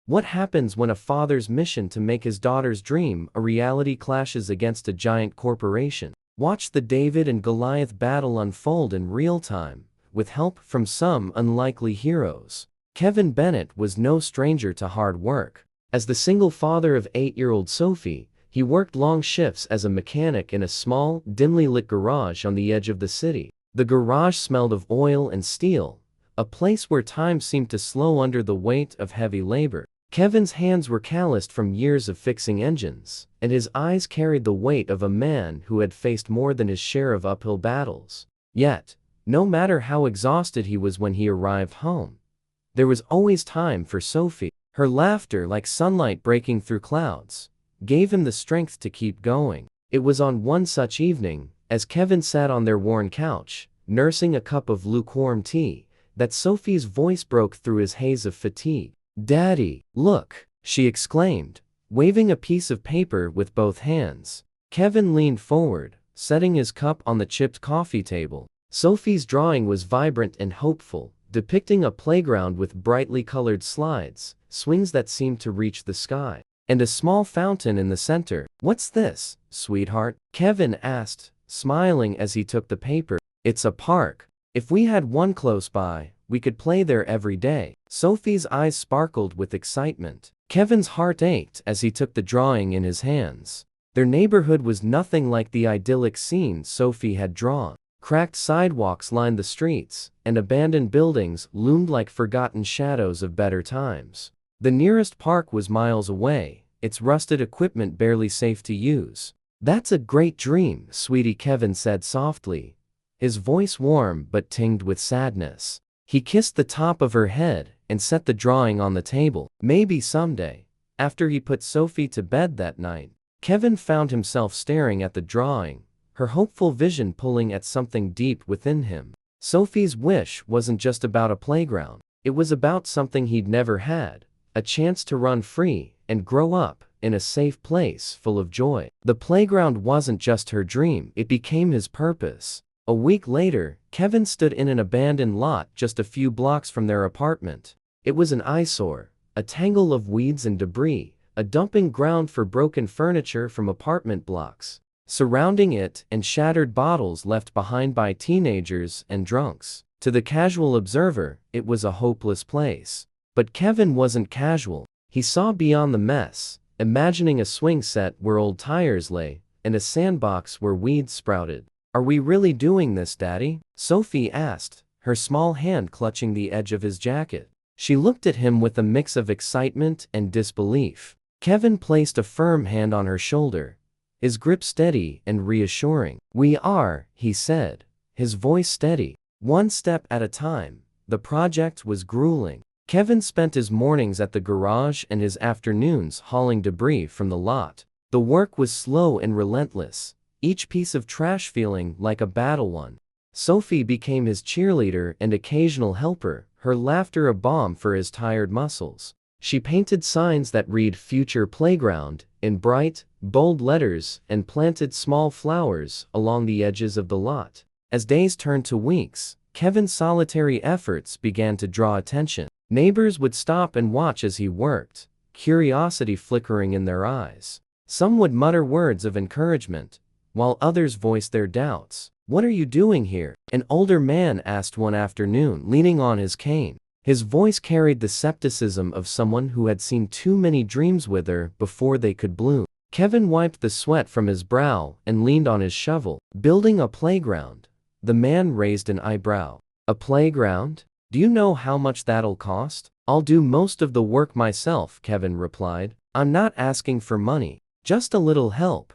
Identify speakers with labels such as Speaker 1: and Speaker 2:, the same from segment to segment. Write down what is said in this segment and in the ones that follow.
Speaker 1: What happens when a father's mission to make his daughter's dream a reality clashes against a giant corporation? Watch the David and Goliath battle unfold in real time, with help from some unlikely heroes. Kevin Bennett was no stranger to hard work. As the single father of 8-year-old Sophie, he worked long shifts as a mechanic in a small, dimly lit garage on the edge of the city. The garage smelled of oil and steel, a place where time seemed to slow under the weight of heavy labor. Kevin's hands were calloused from years of fixing engines, and his eyes carried the weight of a man who had faced more than his share of uphill battles. Yet, no matter how exhausted he was when he arrived home, there was always time for Sophie. Her laughter, like sunlight breaking through clouds, gave him the strength to keep going. It was on one such evening, as Kevin sat on their worn couch, nursing a cup of lukewarm tea, that Sophie's voice broke through his haze of fatigue. "Daddy, look," she exclaimed, waving a piece of paper with both hands. Kevin leaned forward, setting his cup on the chipped coffee table. Sophie's drawing was vibrant and hopeful, depicting a playground with brightly colored slides, swings that seemed to reach the sky, and a small fountain in the center. "What's this, sweetheart?" Kevin asked, smiling as he took the paper. "It's a park. If we had one close by, we could play there every day." Sophie's eyes sparkled with excitement. Kevin's heart ached as he took the drawing in his hands. Their neighborhood was nothing like the idyllic scene Sophie had drawn. Cracked sidewalks lined the streets, and abandoned buildings loomed like forgotten shadows of better times. The nearest park was miles away, its rusted equipment barely safe to use. "That's a great dream, sweetie," Kevin said softly, his voice warm but tinged with sadness. He kissed the top of her head and set the drawing on the table. Maybe someday, after he put Sophie to bed that night, Kevin found himself staring at the drawing, her hopeful vision pulling at something deep within him. Sophie's wish wasn't just about a playground. It was about something he'd never had, a chance to run free and grow up in a safe place full of joy. The playground wasn't just her dream, it became his purpose. A week later, Kevin stood in an abandoned lot just a few blocks from their apartment. It was an eyesore, a tangle of weeds and debris, a dumping ground for broken furniture from apartment blocks. Surrounding it and shattered bottles left behind by teenagers and drunks. To the casual observer, it was a hopeless place. But Kevin wasn't casual. He saw beyond the mess, imagining a swing set where old tires lay, and a sandbox where weeds sprouted. "Are we really doing this, Daddy?" Sophie asked, her small hand clutching the edge of his jacket. She looked at him with a mix of excitement and disbelief. Kevin placed a firm hand on her shoulder, his grip steady and reassuring. "We are," he said, his voice steady. One step at a time. The project was grueling. Kevin spent his mornings at the garage and his afternoons hauling debris from the lot. The work was slow and relentless, each piece of trash feeling like a battle won. Sophie became his cheerleader and occasional helper, her laughter a balm for his tired muscles. She painted signs that read "Future Playground" in bright, bold letters and planted small flowers along the edges of the lot. As days turned to weeks, Kevin's solitary efforts began to draw attention. Neighbors would stop and watch as he worked, curiosity flickering in their eyes. Some would mutter words of encouragement, while others voiced their doubts. "What are you doing here?" an older man asked one afternoon, leaning on his cane. His voice carried the skepticism of someone who had seen too many dreams wither before they could bloom. Kevin wiped the sweat from his brow and leaned on his shovel. "Building a playground." The man raised an eyebrow. "A playground? Do you know how much that'll cost?" "I'll do most of the work myself," Kevin replied. "I'm not asking for money, just a little help."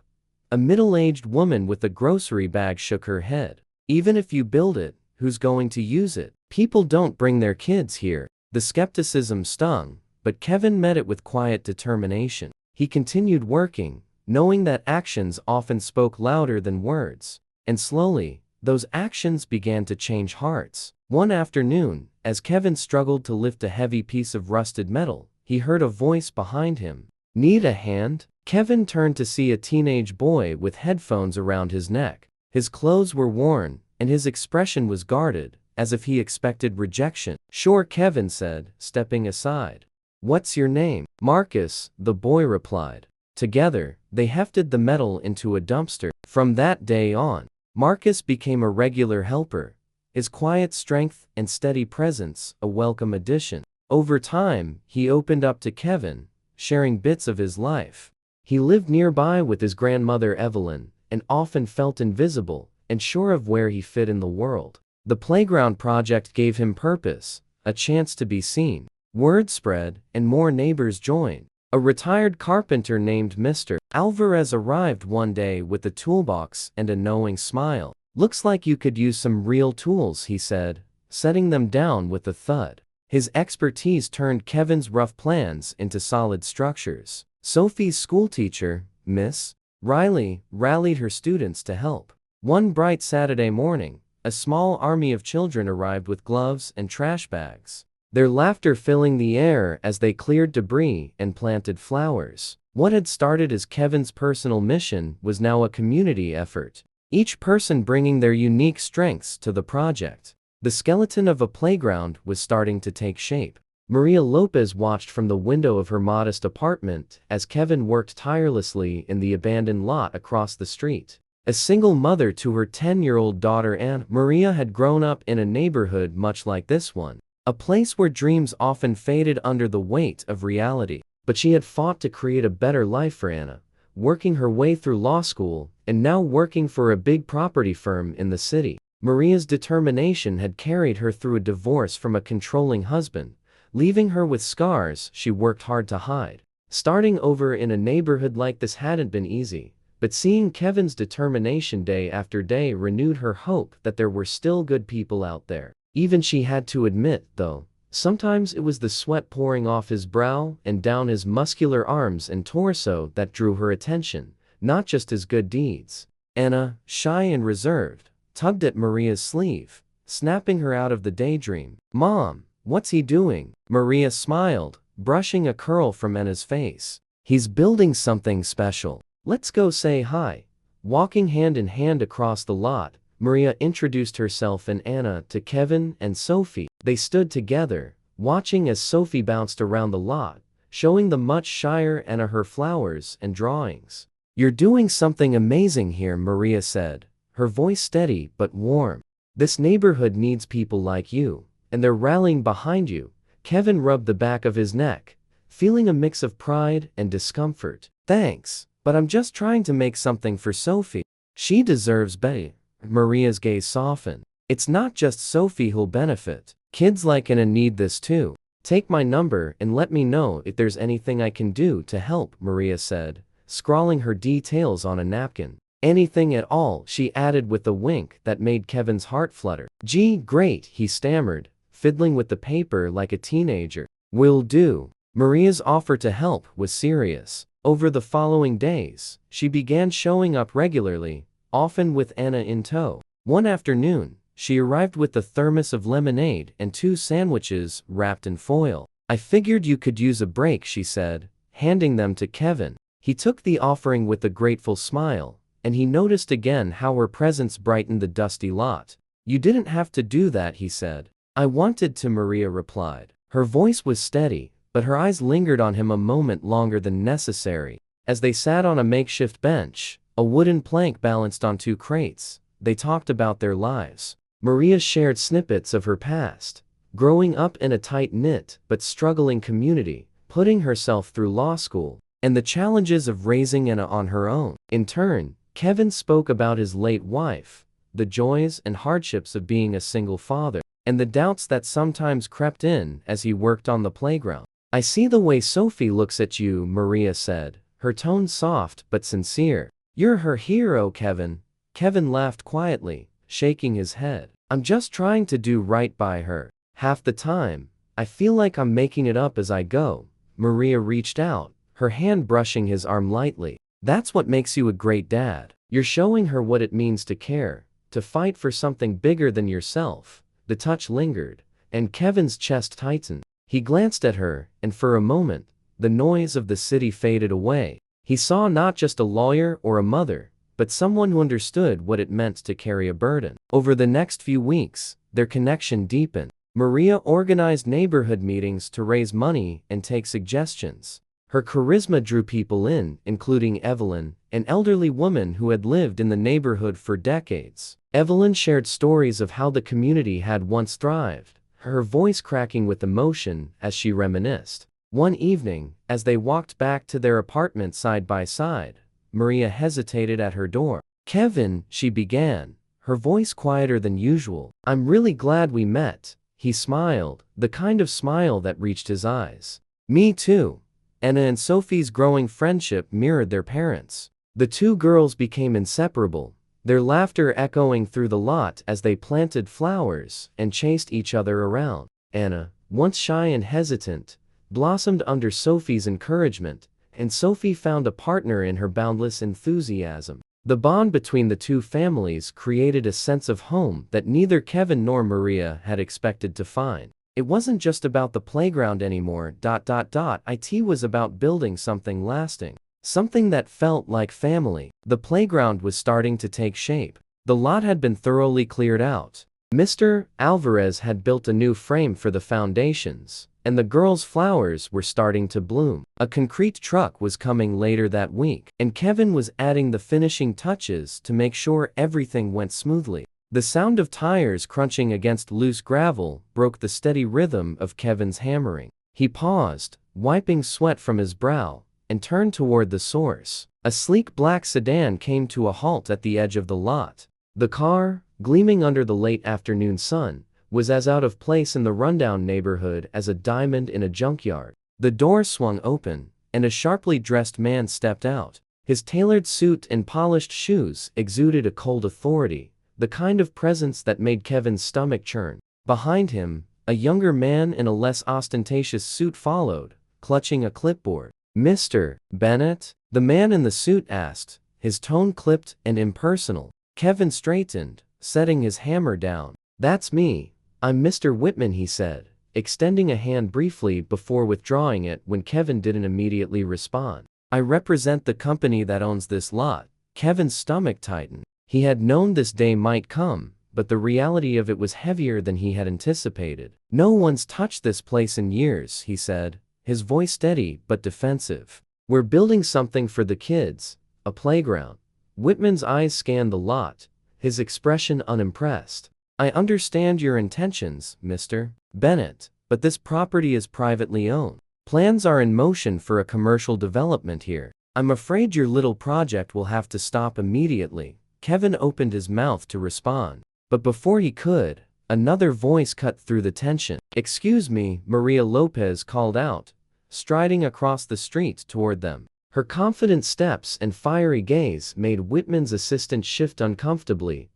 Speaker 1: A middle-aged woman with a grocery bag shook her head. "Even if you build it, who's going to use it? People don't bring their kids here." The skepticism stung, but Kevin met it with quiet determination. He continued working, knowing that actions often spoke louder than words. And slowly, those actions began to change hearts. One afternoon, as Kevin struggled to lift a heavy piece of rusted metal, he heard a voice behind him. "Need a hand?" Kevin turned to see a teenage boy with headphones around his neck. His clothes were worn, and his expression was guarded, as if he expected rejection. "Sure," Kevin said, stepping aside. "What's your name?" "Marcus," the boy replied. Together, they hefted the metal into a dumpster. From that day on, Marcus became a regular helper, his quiet strength and steady presence a welcome addition. Over time, he opened up to Kevin, sharing bits of his life. He lived nearby with his grandmother Evelyn, and often felt invisible, unsure of where he fit in the world. The playground project gave him purpose, a chance to be seen. Word spread, and more neighbors joined. A retired carpenter named Mr. Alvarez arrived one day with a toolbox and a knowing smile. "Looks like you could use some real tools," he said, setting them down with a thud. His expertise turned Kevin's rough plans into solid structures. Sophie's schoolteacher, Miss Riley, rallied her students to help. One bright Saturday morning, a small army of children arrived with gloves and trash bags, their laughter filling the air as they cleared debris and planted flowers. What had started as Kevin's personal mission was now a community effort, each person bringing their unique strengths to the project. The skeleton of a playground was starting to take shape. Maria Lopez watched from the window of her modest apartment as Kevin worked tirelessly in the abandoned lot across the street. A single mother to her 10-year-old daughter Anne, Maria had grown up in a neighborhood much like this one, a place where dreams often faded under the weight of reality. But she had fought to create a better life for Anna, working her way through law school, and now working for a big property firm in the city. Maria's determination had carried her through a divorce from a controlling husband, leaving her with scars she worked hard to hide. Starting over in a neighborhood like this hadn't been easy, but seeing Kevin's determination day after day renewed her hope that there were still good people out there. Even she had to admit, though, sometimes it was the sweat pouring off his brow and down his muscular arms and torso that drew her attention, not just his good deeds. Anna, shy and reserved, tugged at Maria's sleeve, snapping her out of the daydream. "Mom, what's he doing?" Maria smiled, brushing a curl from Anna's face. "He's building something special. Let's go say hi." Walking hand in hand across the lot, Maria introduced herself and Anna to Kevin and Sophie. They stood together, watching as Sophie bounced around the lot, showing the much shyer Anna her flowers and drawings. "You're doing something amazing here," Maria said, her voice steady but warm. "This neighborhood needs people like you, and they're rallying behind you." Kevin rubbed the back of his neck, feeling a mix of pride and discomfort. "Thanks, but I'm just trying to make something for Sophie. She deserves better." Maria's gaze softened. "It's not just Sophie who'll benefit. Kids like Anna need this too. Take my number and let me know if there's anything I can do to help," Maria said, scrawling her details on a napkin. "Anything at all," she added with a wink that made Kevin's heart flutter. "Gee, great," he stammered, fiddling with the paper like a teenager. "Will do." Maria's offer to help was serious. Over the following days, she began showing up regularly, often with Anna in tow. One afternoon, she arrived with a thermos of lemonade and 2 sandwiches wrapped in foil. "I figured you could use a break," she said, handing them to Kevin. He took the offering with a grateful smile, and he noticed again how her presence brightened the dusty lot. "You didn't have to do that," he said. "I wanted to," Maria replied. Her voice was steady, but her eyes lingered on him a moment longer than necessary. As they sat on a makeshift bench, a wooden plank balanced on 2 crates, they talked about their lives. Maria shared snippets of her past, growing up in a tight-knit but struggling community, putting herself through law school, and the challenges of raising Anna on her own. In turn, Kevin spoke about his late wife, the joys and hardships of being a single father, and the doubts that sometimes crept in as he worked on the playground. "I see the way Sophie looks at you," Maria said, her tone soft but sincere. "You're her hero, Kevin." Kevin laughed quietly, shaking his head. "I'm just trying to do right by her. Half the time, I feel like I'm making it up as I go." Maria reached out, her hand brushing his arm lightly. "That's what makes you a great dad. You're showing her what it means to care, to fight for something bigger than yourself." The touch lingered, and Kevin's chest tightened. He glanced at her, and for a moment, the noise of the city faded away. He saw not just a lawyer or a mother, but someone who understood what it meant to carry a burden. Over the next few weeks, their connection deepened. Maria organized neighborhood meetings to raise money and take suggestions. Her charisma drew people in, including Evelyn, an elderly woman who had lived in the neighborhood for decades. Evelyn shared stories of how the community had once thrived, her voice cracking with emotion as she reminisced. One evening, as they walked back to their apartment side by side, Maria hesitated at her door. "Kevin," she began, her voice quieter than usual. "I'm really glad we met." He smiled, the kind of smile that reached his eyes. "Me too." Anna and Sophie's growing friendship mirrored their parents. The two girls became inseparable, their laughter echoing through the lot as they planted flowers and chased each other around. Anna, once shy and hesitant, blossomed under Sophie's encouragement, and Sophie found a partner in her boundless enthusiasm. The bond between the two families created a sense of home that neither Kevin nor Maria had expected to find. It wasn't just about the playground anymore. It was about building something lasting. Something that felt like family. The playground was starting to take shape. The lot had been thoroughly cleared out. Mr. Alvarez had built a new frame for the foundations, and the girls' flowers were starting to bloom. A concrete truck was coming later that week, and Kevin was adding the finishing touches to make sure everything went smoothly. The sound of tires crunching against loose gravel broke the steady rhythm of Kevin's hammering. He paused, wiping sweat from his brow, and turned toward the source. A sleek black sedan came to a halt at the edge of the lot. The car, gleaming under the late afternoon sun, was as out of place in the rundown neighborhood as a diamond in a junkyard. The door swung open, and a sharply dressed man stepped out. His tailored suit and polished shoes exuded a cold authority, the kind of presence that made Kevin's stomach churn. Behind him, a younger man in a less ostentatious suit followed, clutching a clipboard. "Mr. Bennett?" the man in the suit asked, his tone clipped and impersonal. Kevin straightened, setting his hammer down. "That's me. I'm Mr. Whitman," he said, extending a hand briefly before withdrawing it when Kevin didn't immediately respond. "I represent the company that owns this lot." Kevin's stomach tightened. He had known this day might come, but the reality of it was heavier than he had anticipated. "No one's touched this place in years," he said, his voice steady but defensive. "We're building something for the kids, a playground." Whitman's eyes scanned the lot, his expression unimpressed. "I understand your intentions, Mr. Bennett, but this property is privately owned. Plans are in motion for a commercial development here. I'm afraid your little project will have to stop immediately." Kevin opened his mouth to respond, but before he could, another voice cut through the tension. "Excuse me," Maria Lopez called out, striding across the street toward them. Her confident steps and fiery gaze made Whitman's assistant shift uncomfortably,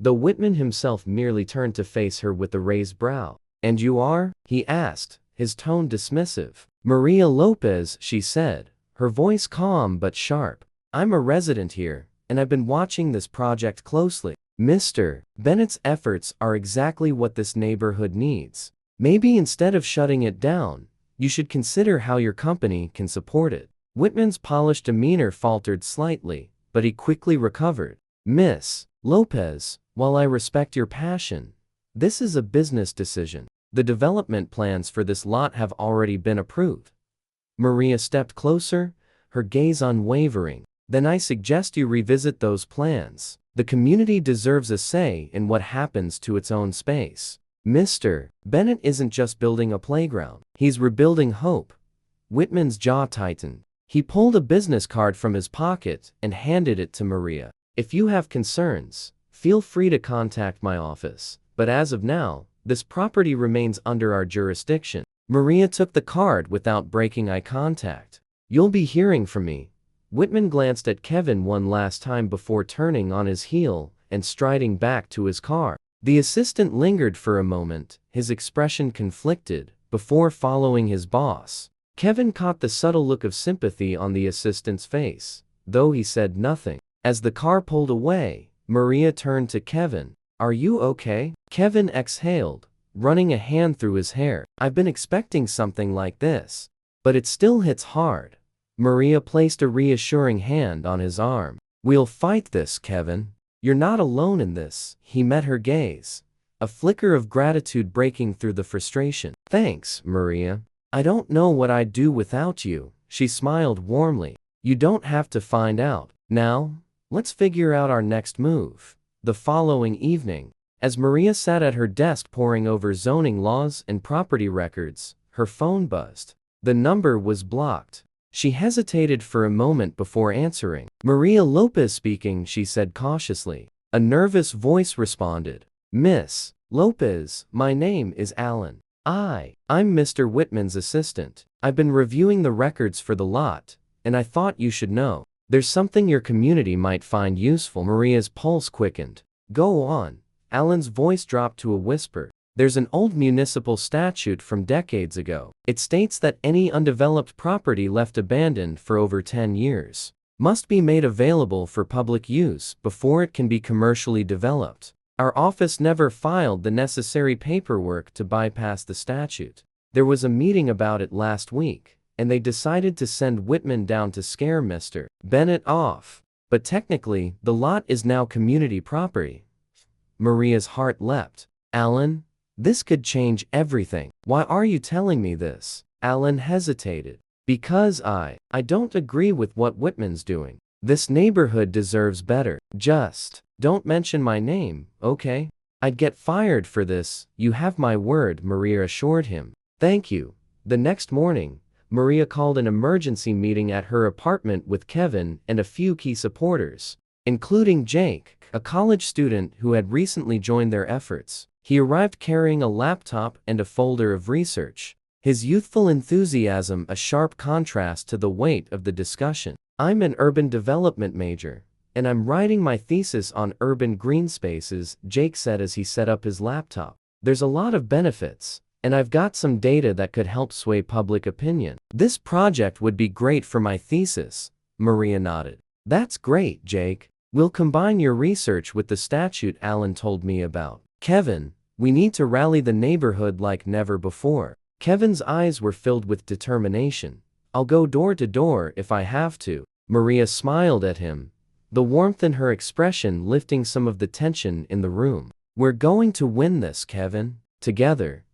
Speaker 1: though Whitman himself merely turned to face her with a raised brow. "And you are?" he asked, his tone dismissive. "Maria Lopez," she said, her voice calm but sharp. "I'm a resident here, and I've been watching this project closely. Mr. Bennett's efforts are exactly what this neighborhood needs. Maybe instead of shutting it down, you should consider how your company can support it." Whitman's polished demeanor faltered slightly, but he quickly recovered. "Miss Lopez, while I respect your passion, this is a business decision. The development plans for this lot have already been approved." Maria stepped closer, her gaze unwavering. "Then I suggest you revisit those plans. The community deserves a say in what happens to its own space. Mr. Bennett isn't just building a playground, he's rebuilding hope." Whitman's jaw tightened. He pulled a business card from his pocket and handed it to Maria. "If you have concerns, feel free to contact my office, but as of now, this property remains under our jurisdiction." Maria took the card without breaking eye contact. "You'll be hearing from me." Whitman glanced at Kevin one last time before turning on his heel and striding back to his car. The assistant lingered for a moment, his expression conflicted, before following his boss. Kevin caught the subtle look of sympathy on the assistant's face, though he said nothing. As the car pulled away, Maria turned to Kevin. "Are you okay?" Kevin exhaled, running a hand through his hair. "I've been expecting something like this, but it still hits hard." Maria placed a reassuring hand on his arm. "We'll fight this, Kevin. You're not alone in this." He met her gaze, a flicker of gratitude breaking through the frustration. "Thanks, Maria. I don't know what I'd do without you," she smiled warmly. "You don't have to find out. Now, let's figure out our next move." The following evening, as Maria sat at her desk poring over zoning laws and property records, her phone buzzed. The number was blocked. She hesitated for a moment before answering. "Maria Lopez speaking," she said cautiously. A nervous voice responded. "Miss Lopez, my name is Alan. I'm Mr. Whitman's assistant. I've been reviewing the records for the lot, and I thought you should know. There's something your community might find useful." Maria's pulse quickened. "Go on." Alan's voice dropped to a whisper. "There's an old municipal statute from decades ago. It states that any undeveloped property left abandoned for over 10 years must be made available for public use before it can be commercially developed. Our office never filed the necessary paperwork to bypass the statute. There was a meeting about it last week, and they decided to send Whitman down to scare Mr. Bennett off. But technically, the lot is now community property." Maria's heart leapt. "Alan, this could change everything. Why are you telling me this?" Alan hesitated. "Because I don't agree with what Whitman's doing. This neighborhood deserves better. Just don't mention my name, okay? I'd get fired for this. You have my word," Maria assured him. "Thank you." The next morning, Maria called an emergency meeting at her apartment with Kevin and a few key supporters, including Jake, a college student who had recently joined their efforts. He arrived carrying a laptop and a folder of research, his youthful enthusiasm a sharp contrast to the weight of the discussion. "I'm an urban development major, and I'm writing my thesis on urban green spaces," Jake said as he set up his laptop. "There's a lot of benefits, and I've got some data that could help sway public opinion." "This project would be great for my thesis," Maria nodded. "That's great, Jake. We'll combine your research with the statute Alan told me about. Kevin, we need to rally the neighborhood like never before." Kevin's eyes were filled with determination. "I'll go door to door if I have to." Maria smiled at him, the warmth in her expression lifting some of the tension in the room. "We're going to win this, Kevin. Together.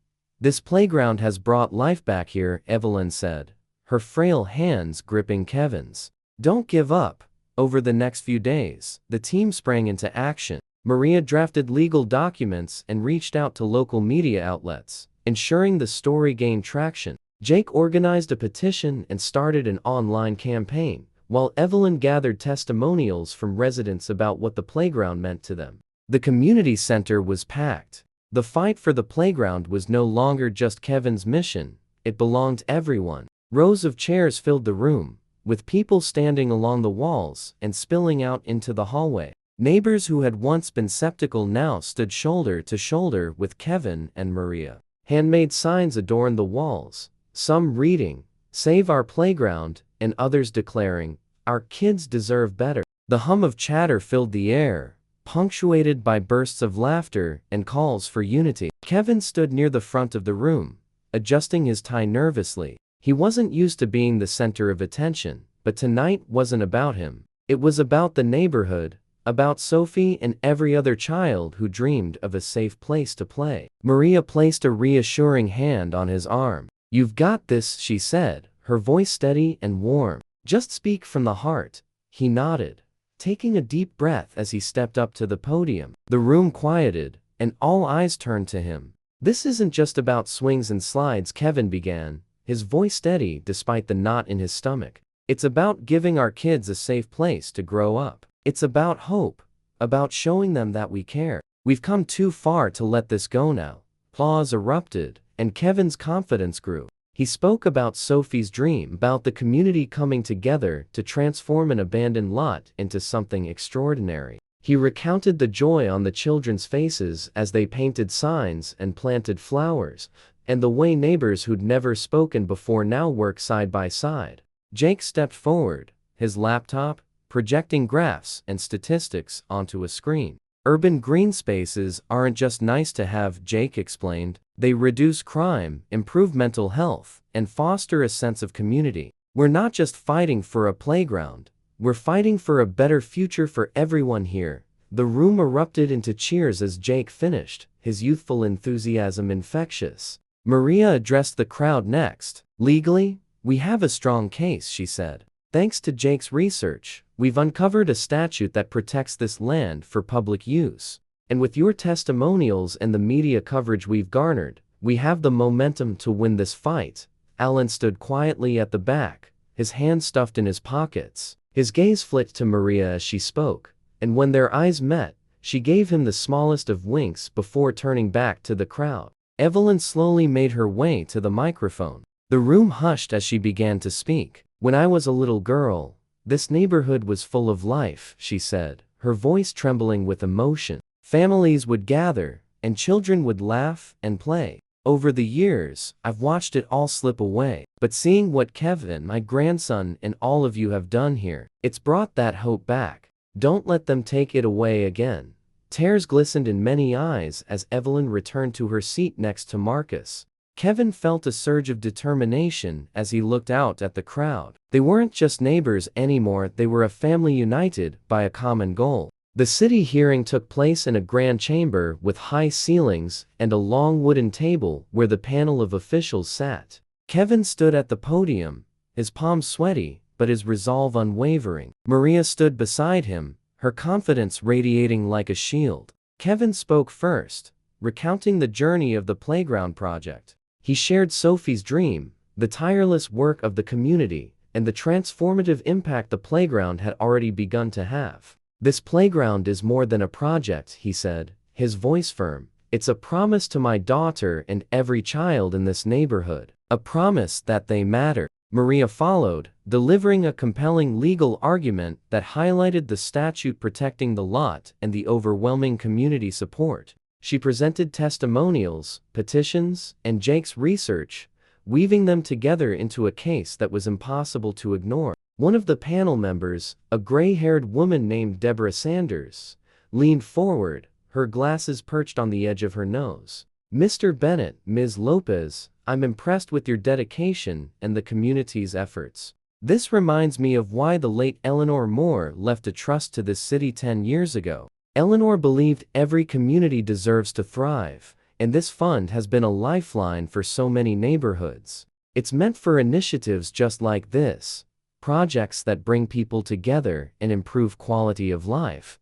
Speaker 1: This playground has brought life back here," Evelyn said, her frail hands gripping Kevin's. "Don't give up." Over the next few days, the team sprang into action. Maria drafted legal documents and reached out to local media outlets, ensuring the story gained traction. Jake organized a petition and started an online campaign, while Evelyn gathered testimonials from residents about what the playground meant to them. The community center was packed. The fight for the playground was no longer just Kevin's mission, it belonged to everyone. Rows of chairs filled the room, with people standing along the walls and spilling out into the hallway. Neighbors who had once been skeptical now stood shoulder to shoulder with Kevin and Maria. Handmade signs adorned the walls, some reading, "Save our playground," and others declaring, "Our kids deserve better." The hum of chatter filled the air, punctuated by bursts of laughter and calls for unity. Kevin stood near the front of the room, adjusting his tie nervously. He wasn't used to being the center of attention, but tonight wasn't about him. It was about the neighborhood, about Sophie and every other child who dreamed of a safe place to play. Maria placed a reassuring hand on his arm. "You've got this," she said, her voice steady and warm. "Just speak from the heart." He nodded, taking a deep breath as he stepped up to the podium. The room quieted, and all eyes turned to him. "This isn't just about swings and slides," Kevin began, his voice steady despite the knot in his stomach. "It's about giving our kids a safe place to grow up. It's about hope, about showing them that we care. We've come too far to let this go now." Applause erupted, and Kevin's confidence grew. He spoke about Sophie's dream, about the community coming together to transform an abandoned lot into something extraordinary. He recounted the joy on the children's faces as they painted signs and planted flowers, and the way neighbors who'd never spoken before now work side by side. Jake stepped forward, his laptop, projecting graphs and statistics onto a screen. "Urban green spaces aren't just nice to have," Jake explained. "They reduce crime, improve mental health, and foster a sense of community. We're not just fighting for a playground, we're fighting for a better future for everyone here." The room erupted into cheers as Jake finished, his youthful enthusiasm infectious. Maria addressed the crowd next. "Legally, we have a strong case," she said. "Thanks to Jake's research, we've uncovered a statute that protects this land for public use. And with your testimonials and the media coverage we've garnered, we have the momentum to win this fight." Alan stood quietly at the back, his hands stuffed in his pockets. His gaze flicked to Maria as she spoke, and when their eyes met, she gave him the smallest of winks before turning back to the crowd. Evelyn slowly made her way to the microphone. The room hushed as she began to speak. "When I was a little girl, this neighborhood was full of life," she said, her voice trembling with emotion. "Families would gather, and children would laugh and play. Over the years, I've watched it all slip away. But seeing what Kevin, my grandson, and all of you have done here, it's brought that hope back. Don't let them take it away again." Tears glistened in many eyes as Evelyn returned to her seat next to Marcus. Kevin felt a surge of determination as he looked out at the crowd. They weren't just neighbors anymore, they were a family united by a common goal. The city hearing took place in a grand chamber with high ceilings and a long wooden table where the panel of officials sat. Kevin stood at the podium, his palms sweaty, but his resolve unwavering. Maria stood beside him, her confidence radiating like a shield. Kevin spoke first, recounting the journey of the playground project. He shared Sophie's dream, the tireless work of the community, and the transformative impact the playground had already begun to have. "This playground is more than a project," he said, his voice firm. "It's a promise to my daughter and every child in this neighborhood. A promise that they matter." Maria followed, delivering a compelling legal argument that highlighted the statute protecting the lot and the overwhelming community support. She presented testimonials, petitions, and Jake's research, weaving them together into a case that was impossible to ignore. One of the panel members, a gray-haired woman named Deborah Sanders, leaned forward, her glasses perched on the edge of her nose. "Mr. Bennett, Ms. Lopez, I'm impressed with your dedication and the community's efforts. This reminds me of why the late Eleanor Moore left a trust to this city 10 years ago. Eleanor believed every community deserves to thrive, and this fund has been a lifeline for so many neighborhoods. It's meant for initiatives just like this, projects that bring people together and improve quality of life."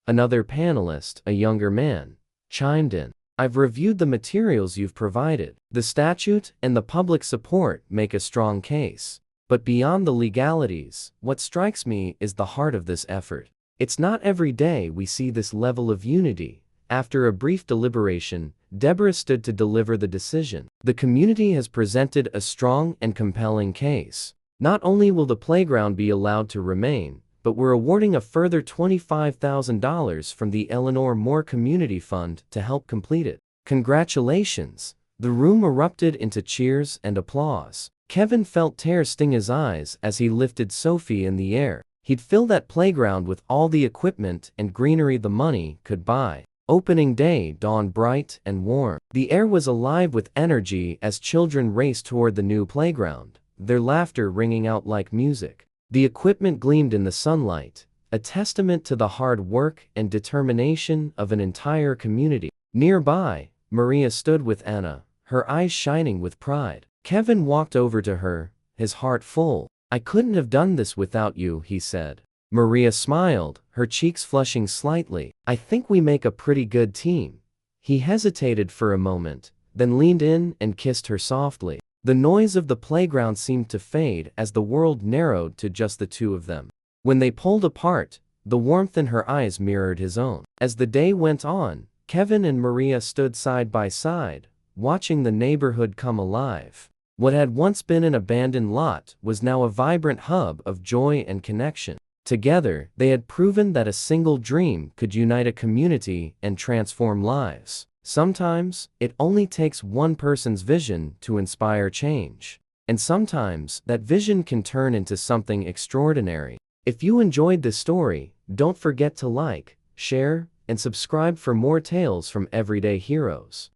Speaker 1: Another panelist, a younger man, chimed in. "I've reviewed the materials you've provided. The statute and the public support make a strong case. But beyond the legalities, what strikes me is the heart of this effort. It's not every day we see this level of unity." After a brief deliberation, Deborah stood to deliver the decision. "The community has presented a strong and compelling case. Not only will the playground be allowed to remain, but we're awarding a further $25,000 from the Eleanor Moore Community Fund to help complete it. Congratulations." The room erupted into cheers and applause. Kevin felt tears sting his eyes as he lifted Sophie in the air. He'd fill that playground with all the equipment and greenery the money could buy. Opening day dawned bright and warm. The air was alive with energy as children raced toward the new playground, their laughter ringing out like music. The equipment gleamed in the sunlight, a testament to the hard work and determination of an entire community. Nearby, Maria stood with Anna, her eyes shining with pride. Kevin walked over to her, his heart full. "I couldn't have done this without you," he said. Maria smiled, her cheeks flushing slightly. "I think we make a pretty good team." He hesitated for a moment, then leaned in and kissed her softly. The noise of the playground seemed to fade as the world narrowed to just the two of them. When they pulled apart, the warmth in her eyes mirrored his own. As the day went on, Kevin and Maria stood side by side, watching the neighborhood come alive. What had once been an abandoned lot was now a vibrant hub of joy and connection. Together, they had proven that a single dream could unite a community and transform lives. Sometimes, it only takes one person's vision to inspire change. And sometimes, that vision can turn into something extraordinary. If you enjoyed this story, don't forget to like, share, and subscribe for more tales from everyday heroes.